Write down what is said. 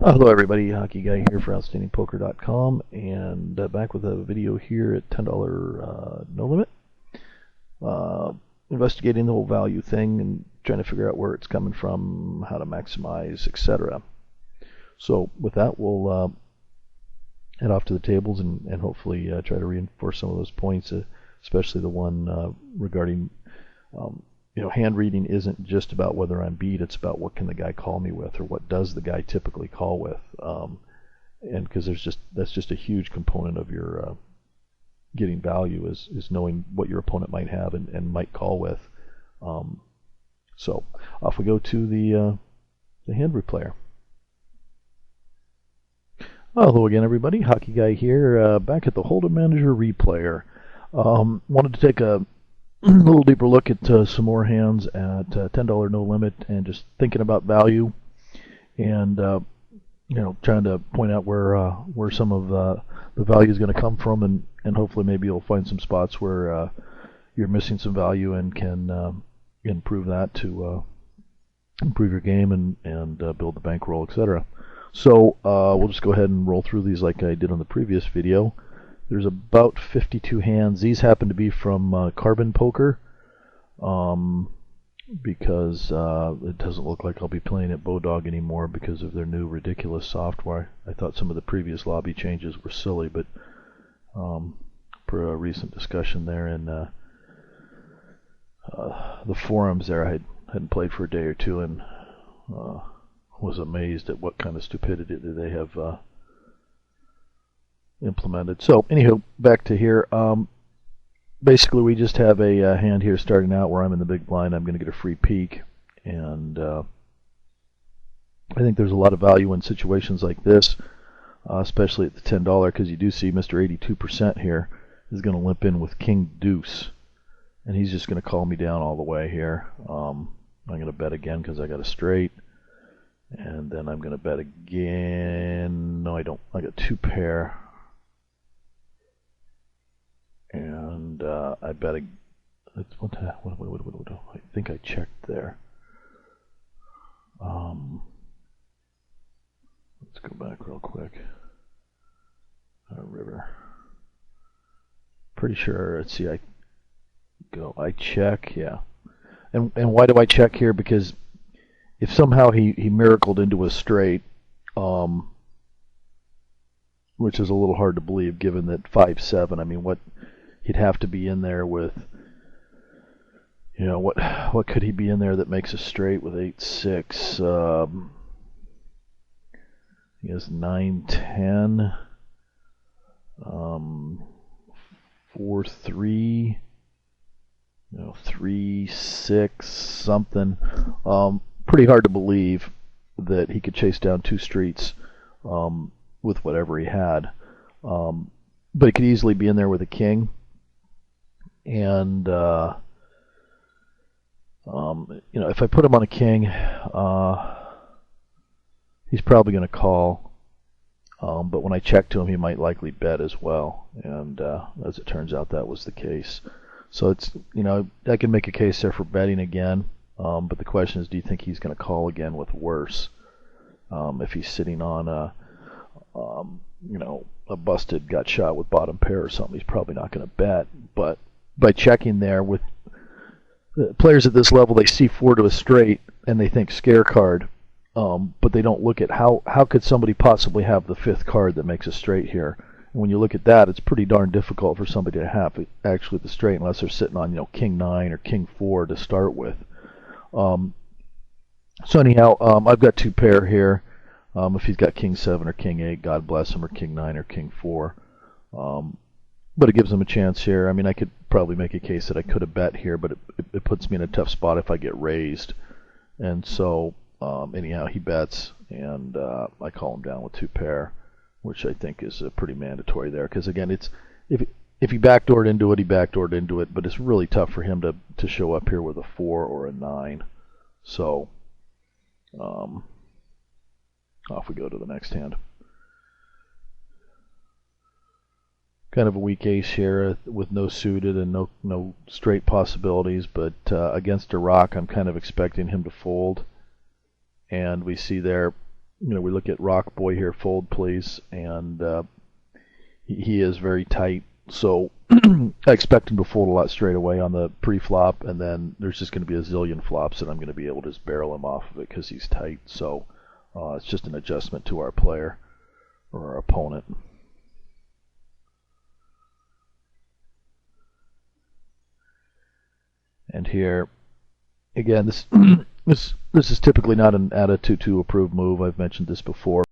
Hello everybody, Hockey Guy here for OutstandingPoker.com, and back with a video here at $10 no limit. Investigating the whole value thing and trying to figure out where it's coming from, how to maximize, etc. So with that, we'll head off to the tables and hopefully try to reinforce some of those points, especially the one regarding hand reading isn't just about whether I'm beat, it's about what can the guy call me with, or what does the guy typically call with. And because that's just a huge component of your getting value is knowing what your opponent might have and might call with. So off we go to the hand replayer. Hello again everybody, Hockey Guy here, back at the Hold'em Manager replayer. Wanted to take a little deeper look at some more hands at $10 no limit, and just thinking about value, and trying to point out where some of the value is going to come from, and hopefully maybe you'll find some spots where you're missing some value and can improve that to improve your game and build the bankroll, etc. So we'll just go ahead and roll through these like I did on the previous video. There's about 52 hands. These happen to be from Carbon Poker, because it doesn't look like I'll be playing at Bodog anymore because of their new ridiculous software. I thought some of the previous lobby changes were silly, but per a recent discussion there in the forums there, I hadn't played for a day or two, and was amazed at what kind of stupidity they have implemented. So anywho, back to here. Basically, we just have a hand here starting out where I'm in the big blind. I'm going to get a free peek, and I think there's a lot of value in situations like this, especially at the $10, because you do see Mr. 82% here is going to limp in with King Deuce, and he's just going to call me down all the way here. I'm going to bet again because I got a straight, and then I'm going to bet again. No, I don't. I got two pair. And I bet I think I checked there. Let's go back real quick. River. Pretty sure. Let's see. I check. Yeah. And why do I check here? Because if somehow he miracled into a straight, which is a little hard to believe given that 5-7. I mean, what he'd have to be in there with, what could he be in there that makes a straight with 8-6? He has 9-10, 4-3, 3-6 something. Pretty hard to believe that he could chase down two streets with whatever he had. But he could easily be in there with a king. And, if I put him on a king, he's probably going to call. But when I check to him, he might likely bet as well. And as it turns out, that was the case. So it's, I can make a case there for betting again. But the question is, do you think he's going to call again with worse? If he's sitting on a busted, got shot with bottom pair or something, he's probably not going to bet. But by checking there with players at this level, they see 4 to a straight and they think scare card, but they don't look at how could somebody possibly have the 5th card that makes a straight here. And when you look at that, it's pretty darn difficult for somebody to have actually the straight unless they're sitting on King 9 or King 4 to start with. So anyhow, I've got two pair here. If he's got King 7 or King 8, God bless him, or King 9 or King 4. But it gives him a chance here. I mean, I could probably make a case that I could have bet here, but it puts me in a tough spot if I get raised. And so, anyhow, he bets, and I call him down with two pair, which I think is pretty mandatory there. Because, again, it's if he backdoored into it, he backdoored into it, but it's really tough for him to show up here with a 4 or a 9. So, off we go to the next hand. Kind of a weak ace here with no suited and no straight possibilities, but against a rock I'm kind of expecting him to fold. And we see there We look at Rock Boy here, fold please, and he is very tight. So I expect him to fold a lot straight away on the pre-flop, and then there's just going to be a zillion flops, and I'm going to be able to just barrel him off of it because he's tight. So it's just an adjustment to our player or our opponent. And here, again, this is typically not an attitude to approved move. I've mentioned this before.